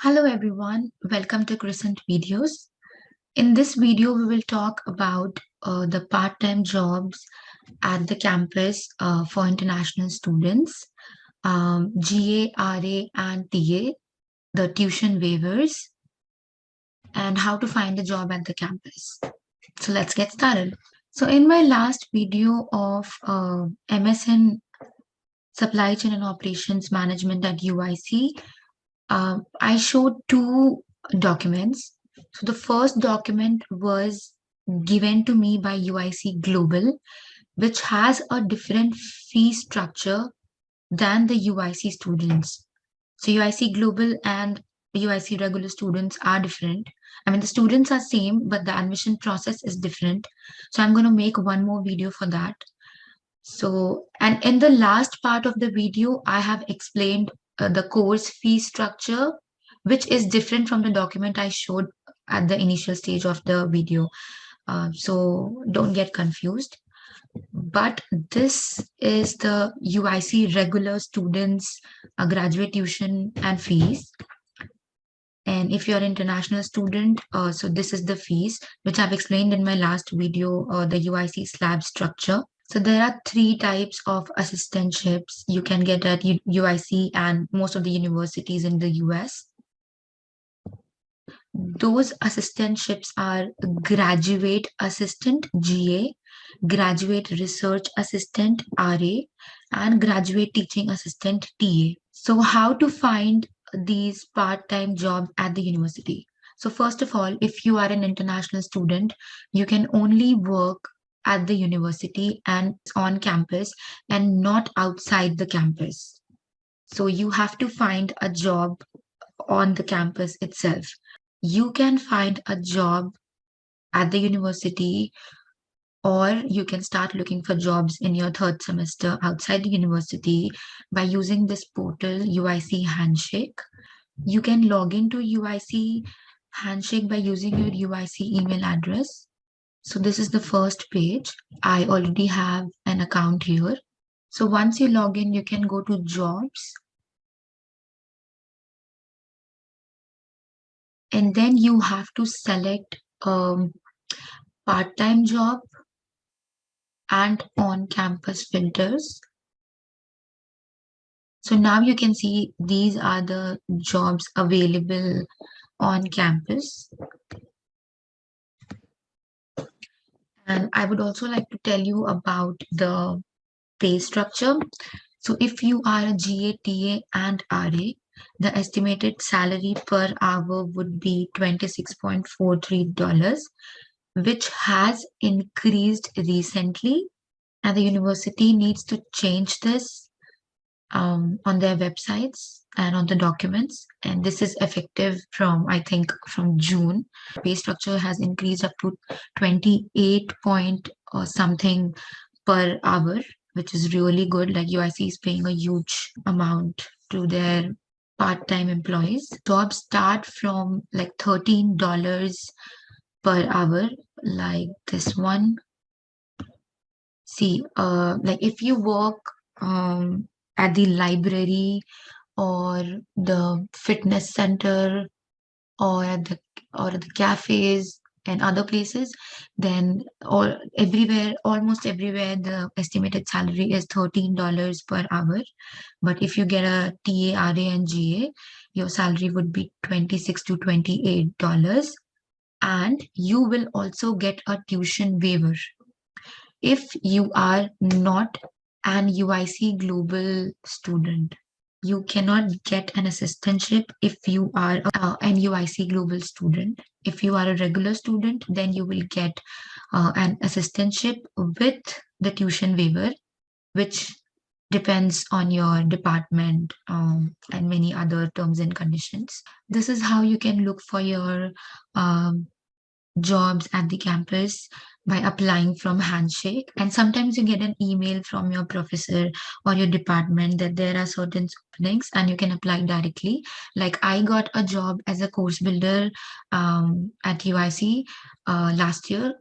Hello everyone, welcome to Crescent Videos. In this video, we will talk about the part-time jobs at the campus for international students, GA, RA, and TA, the tuition waivers, and how to find a job at the campus. So let's get started. So in my last video of MSN Supply Chain and Operations Management at UIC, I showed two documents. So the first document was given to me by UIC Global, which has a different fee structure than the UIC students. So UIC Global and UIC regular students are different. I mean, the students are same, but the admission process is different. So I'm going to make one more video for that. So, and in the last part of the video, I have explained the course fee structure, which is different from the document I showed at the initial stage of the video. So don't get confused. But this is the UIC regular students graduate tuition and fees. And if you're an international student, so this is the fees, which I've explained in my last video, the UIC slab structure. So there are three types of assistantships you can get at UIC and most of the universities in the US. Those assistantships are graduate assistant, GA, graduate research assistant, RA, and graduate teaching assistant, TA. So how to find these part-time jobs at the university? So first of all, if you are an international student, you can only work at the university and on campus and not outside the campus. So you have to find a job on the campus itself. You can find a job at the university, or you can start looking for jobs in your third semester outside the university by using this portal UIC Handshake. You can log into UIC Handshake by using your UIC email address. So this is the first page. I already have an account here. So once you log in, you can go to jobs. And then you have to select part-time job and on-campus filters. So now you can see these are the jobs available on campus. And I would also like to tell you about the pay structure. So if you are a GA, TA, and RA, the estimated salary per hour would be $26.43, which has increased recently, and the university needs to change this on their websites and on the documents. And this is effective from, I think, from June. Pay structure has increased up to 28 point or something per hour, which is really good. Like UIC is paying a huge amount to their part-time employees. Jobs start from like $13 per hour, like this one. See, like if you work at the library or the fitness center or at the cafes and other places, then almost everywhere, the estimated salary is $13 per hour. But if you get a TA, RA, and GA, your salary would be $26 to $28, and you will also get a tuition waiver. If you are not an UIC Global student, you cannot get an assistantship if you are an UIC Global student. If you are a regular student, then you will get an assistantship with the tuition waiver, which depends on your department and many other terms and conditions. This is how you can look for your jobs at the campus by applying from Handshake. And sometimes you get an email from your professor or your department that there are certain openings and you can apply directly. Like I got a job as a course builder at UIC last year.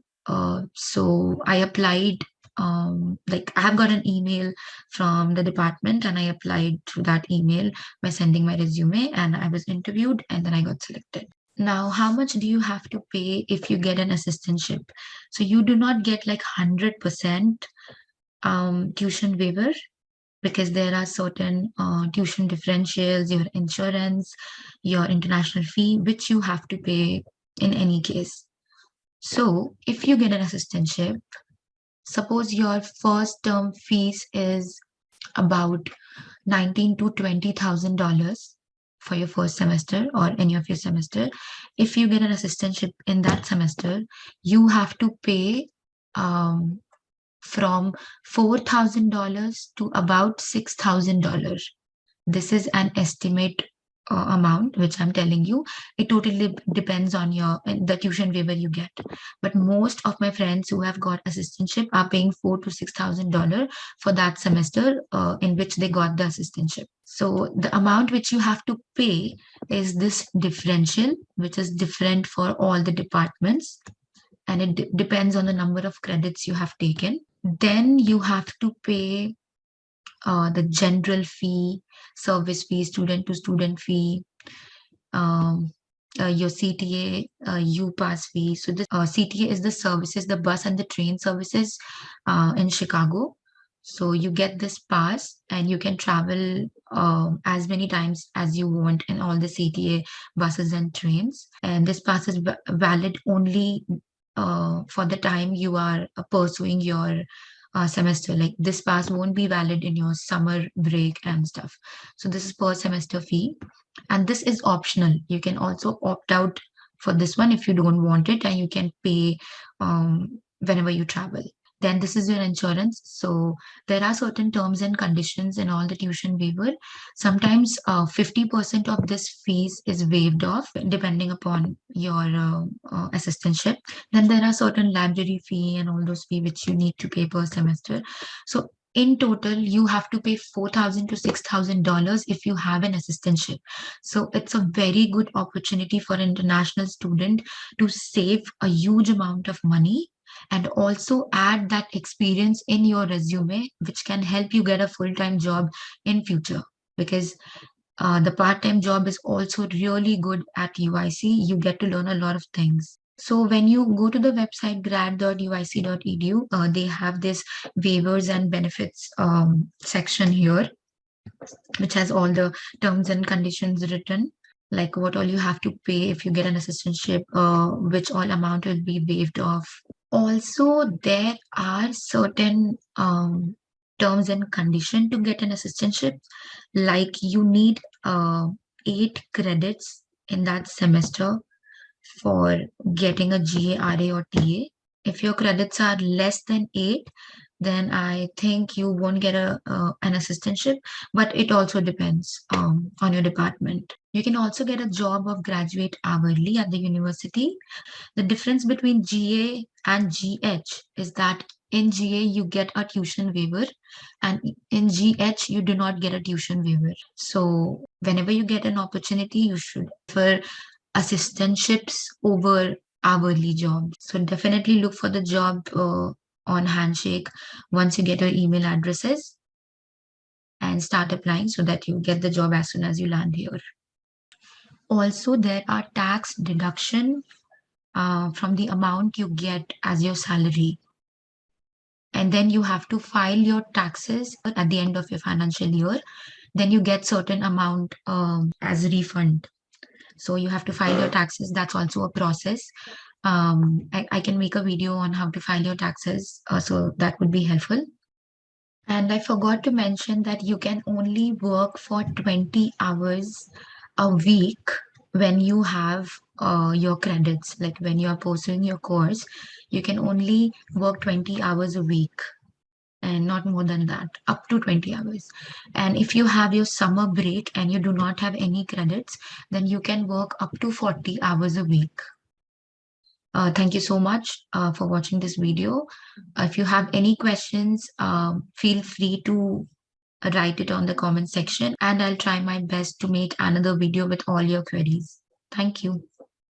So I applied like I have got an email from the department and I applied through that email by sending my resume and I was interviewed and then I got selected. Now, how much do you have to pay if you get an assistantship? So you do not get like 100% tuition waiver because there are certain tuition differentials, your insurance, your international fee, which you have to pay in any case. So if you get an assistantship, suppose your first term fees is about 19 to $20,000 for your first semester or any of your semester. If you get an assistantship in that semester, you have to pay um, from $4,000 to about $6,000. This is an estimate amount which I'm telling you. It totally depends on the tuition waiver you get. But most of my friends who have got assistantship are paying $4,000 to $6,000 for that semester in which they got the assistantship. So the amount which you have to pay is this differential, which is different for all the departments, and it depends on the number of credits you have taken. Then you have to pay the general fee, service fee, student to student fee, um, your CTA, U-Pass fee. So the CTA is the services, the bus and the train services in Chicago. So you get this pass and you can travel as many times as you want in all the CTA buses and trains. And this pass is valid only for the time you are pursuing your semester. Like this pass won't be valid in your summer break and stuff. So this is per semester fee, and this is optional. You can also opt out for this one if you don't want it, and you can pay whenever you travel. Then this is your insurance. So there are certain terms and conditions in all the tuition waiver. Sometimes 50% of this fees is waived off depending upon your assistantship. Then there are certain library fee and all those fee which you need to pay per semester. So in total, you have to pay $4,000 to $6,000 if you have an assistantship. So it's a very good opportunity for an international student to save a huge amount of money and also add that experience in your resume, which can help you get a full-time job in future. Because the part-time job is also really good at UIC. You get to learn a lot of things. So when you go to the website grad.uic.edu, they have this waivers and benefits section here, which has all the terms and conditions written, like what all you have to pay if you get an assistantship, which all amount will be waived off. Also, there are certain terms and conditions to get an assistantship, like you need 8 credits in that semester for getting a GA, RA, or TA. If your credits are less than 8, then I think you won't get an assistantship, but it also depends on your department. You can also get a job of graduate hourly at the university. The difference between GA and GH is that in GA you get a tuition waiver and in GH you do not get a tuition waiver. So whenever you get an opportunity, you should prefer assistantships over hourly jobs. So definitely look for the job on Handshake once you get your email addresses and start applying so that you get the job as soon as you land here. Also, there are tax deduction from the amount you get as your salary. And then you have to file your taxes at the end of your financial year. Then you get certain amount as refund. So you have to file your taxes. That's also a process. I can make a video on how to file your taxes, so that would be helpful. And I forgot to mention that you can only work for 20 hours a week when you have your credits. Like when you are pursuing your course, you can only work 20 hours a week and not more than that, up to 20 hours. And if you have your summer break and you do not have any credits, then you can work up to 40 hours a week. Thank you so much for watching this video. If you have any questions, feel free to write it on the comment section and I'll try my best to make another video with all your queries. Thank you.